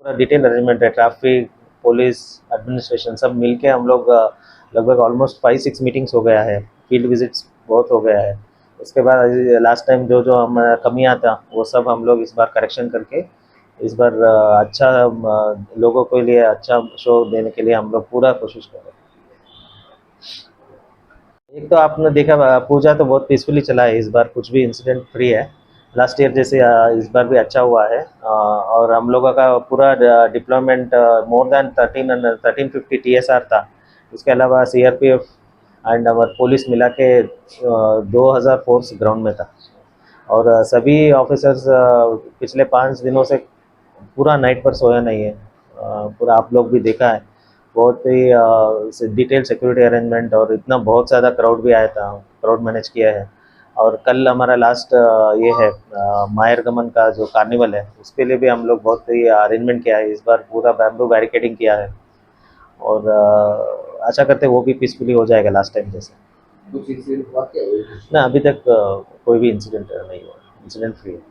पूरा detail arrangement है, traffic, police, administration सब मिलके हम लोग लगभग ऑलमोस्ट 5-6 मीटिंग्स हो गया है, फील्ड विजिट्स बहुत हो गया है। उसके बाद लास्ट टाइम जो जो हम कमियां था वो सब हम लोग इस बार करेक्शन करके इस बार अच्छा लोगों के लिए अच्छा शो देने के लिए हम लोग पूरा कोशिश कर रहे हैं। एक तो आपने देखा पूजा तो बहुत पीसफुली चला है, इस बार कुछ भी इंसिडेंट फ्री है। लास्ट ईयर जैसे इस बार भी अच्छा हुआ है, और हम लोगों का पूरा डिप्लॉयमेंट मोर देन 1350 TSR था। उसके अलावा CRPF एंड हमारे पुलिस मिला के 2000 फोर्स ग्राउंड में था। और सभी ऑफिसर्स पिछले 5 दिनों से पूरा नाइट पर सोया नहीं है। पूरा आप लोग भी देखा है, बहुत ही डिटेल सिक्योरिटी अरेंजमेंट, और इतना बहुत ज़्यादा क्राउड भी आया था, क्राउड मैनेज किया है। और कल हमारा लास्ट ये है मायर गमन का जो कार्निवल है, उसके लिए भी हम लोग बहुत ही अरेंजमेंट किया है, इस बार पूरा बैम्बू बैरिकेडिंग किया है। और आशा करते हैं वो भी पीसफुली हो जाएगा लास्ट टाइम जैसे। कुछ इंसिडेंट हुआ क्या? ना, अभी तक कोई भी इंसिडेंट नहीं हुआ, इंसिडेंट फ्री है।